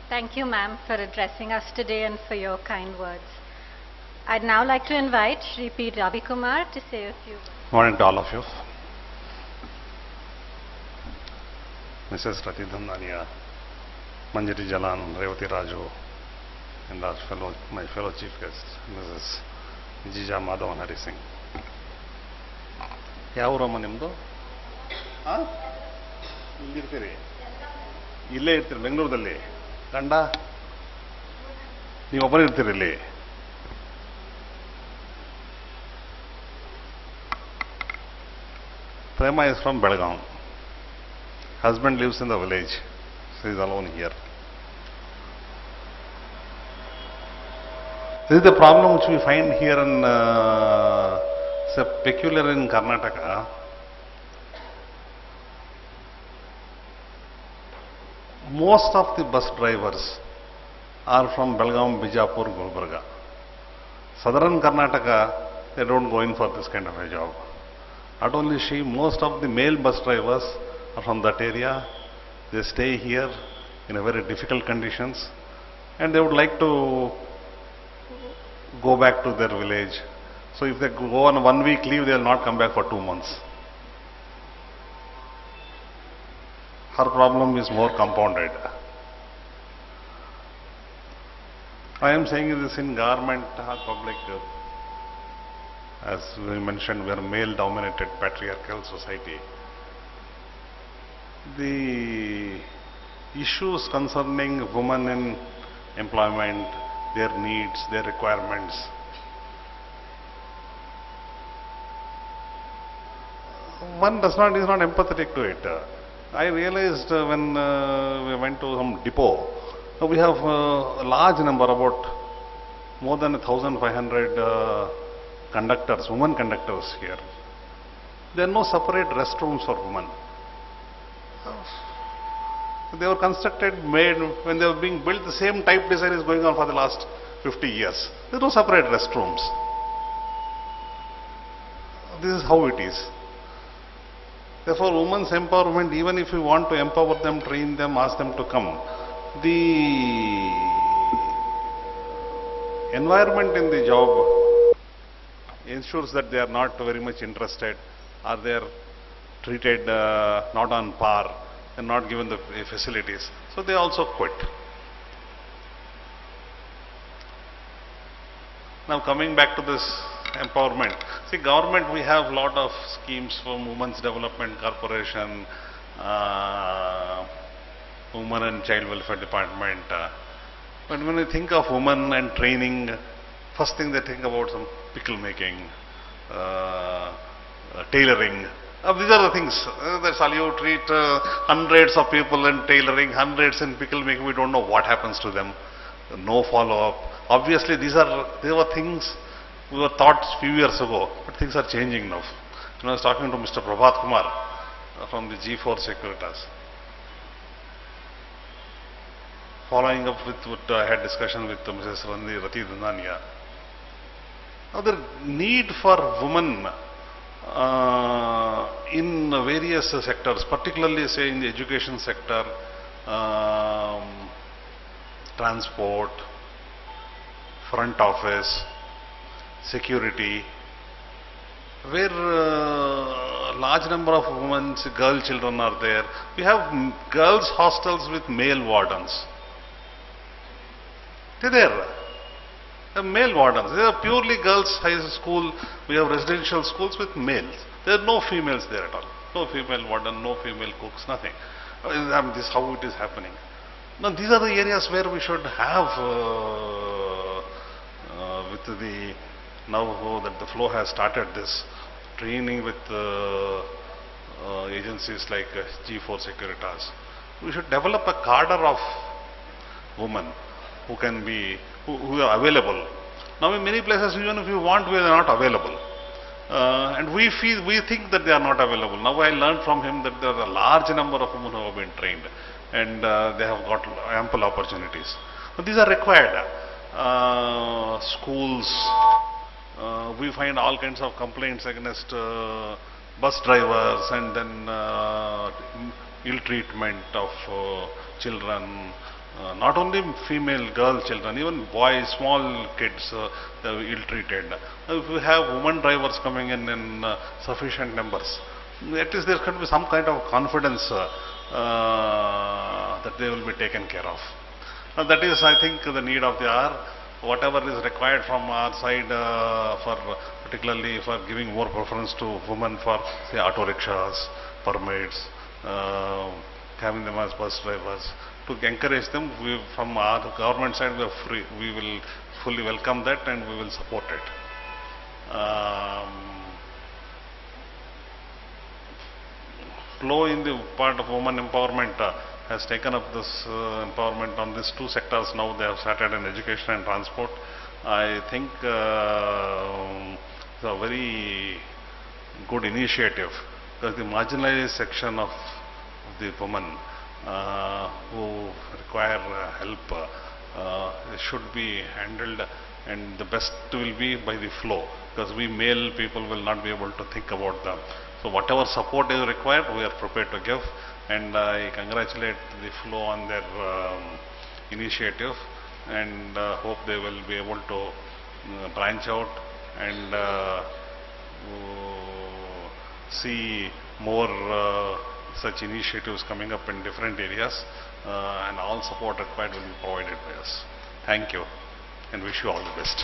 Thank you, ma'am, for addressing us today and for your kind words. I'd now like to invite Shri P. Ravikumar to say a few words. Morning to all of you. Mrs. Ratidhandania, Manjari Jalan, Revati Raju, and my fellow chief guest, Mrs. Jija Madhavan Hari Singh. ಯಾವ ಊರಮ್ಮ ನಿಮ್ಮದು? ಇಲ್ಲಿರ್ತೀರಿ? ಇಲ್ಲೇ ಇರ್ತೀರಿ ಬೆಂಗಳೂರಲ್ಲಿ? ಗಂಡ ನೀವೊಬ್ಬರೇ ಇರ್ತೀರಿ ಇಲ್ಲಿ? Prema is from Belgaum. Husband lives in the village. She is alone here. This is the problem which we find here in peculiar in Karnataka. Most of the bus drivers are from Belgaum, Bijapur, Gulbarga. Southern Karnataka, they don't go in for this kind of a job. Not only she, most of the male bus drivers are from that area. They stay here in a very difficult conditions, and they would like to go back to their village. So if they go on a 1 week leave, they will not come back for 2 months. Her problem is more compounded. I am saying this in government or public. As we mentioned, we are a male-dominated patriarchal society. The issues concerning women in employment, their needs, their requirements, one is not empathetic to it. I realized when we went to some depot, we have a large number, about more than 1,500 conductors, women conductors here. There are no separate restrooms for women. They were constructed, made, when they were being built, the same type design is going on for the last 50 years. There are no separate restrooms. This is how it is. Therefore, women's empowerment, even if you want to empower them, train them, ask them to come, the environment in the job ensures that they are not very much interested, or they are treated not on par and not given the facilities. So they also quit. Now coming back to this empowerment. See, government, we have lot of schemes for Women's Development Corporation, Women and Child Welfare Department. But when you think of women and training, first thing they think about some pickle making, tailoring. These are the things. That's all. You treat hundreds of people in tailoring, hundreds in pickle making. We don't know what happens to them. No follow-up. Obviously, they were things we were taught a few years ago, but things are changing now. I was talking to Mr. Prabhat Kumar from the G4 Securitas. Following up with what I had discussion with Mrs. Ratidhandania. Now the need for women in various sectors, particularly say in the education sector, transport, front office, security, where large number of women, girl children are there. We have girls hostels with male wardens. They're there. The male wardens. They are purely girls high school. We have residential schools with males. There are no females there at all. No female warden, no female cooks, nothing. This is how it is happening. Now these are the areas where we should have with the, now that the flow has started this training with agencies like G4 Securitas. We should develop a cadre of women who can be, who are available. Now in many places, even if you want, we are not available. And we think that they are not available. Now I learned from him that there are a large number of women who have been trained, and they have got ample opportunities. But these are required. Schools, we find all kinds of complaints against bus drivers, and then ill treatment of children, not only female, girl children, even boys, small kids, they are ill-treated. If we have women drivers coming in sufficient numbers, at least there could be some kind of confidence that they will be taken care of. That is, I think, the need of the hour. Whatever is required from our side, particularly for giving more preference to women for, say, auto rickshaws, permits, having them as bus drivers, to encourage them, from our government side, we will fully welcome that and we will support it. FLO in the part of women empowerment has taken up this empowerment on these two sectors. Now they have started in education and transport. I think it's a very good initiative, because the marginalized section of the women who require help should be handled, and the best will be by the FLO, because we male people will not be able to think about them. So whatever support is required, we are prepared to give, and I congratulate the FLO on their initiative, and hope they will be able to branch out and see more such initiatives coming up in different areas, and all support required will be provided by us. Thank you, and wish you all the best.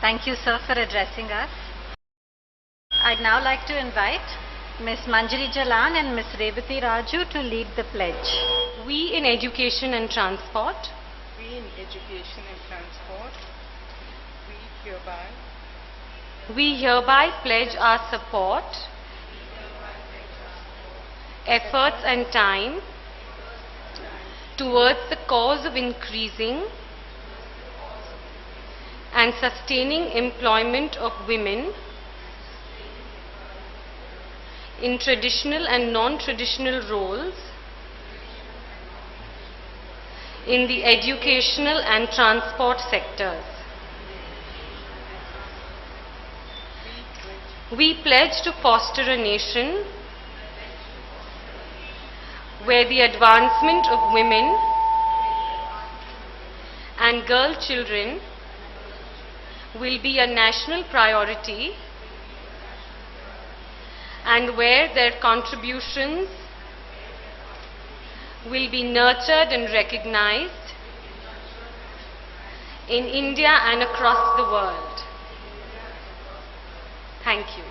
Thank you, sir, for addressing us. I'd now like to invite Ms. Manjari Jalan and Ms. Revati Raju to lead the pledge. We in education and transport. We in education and transport. We hereby pledge our support, efforts and time towards the cause of increasing and sustaining employment of women in traditional and non-traditional roles in the educational and transport sectors. We pledge to foster a nation where the advancement of women and girl children will be a national priority, and where their contributions will be nurtured and recognized in India and across the world. Thank you.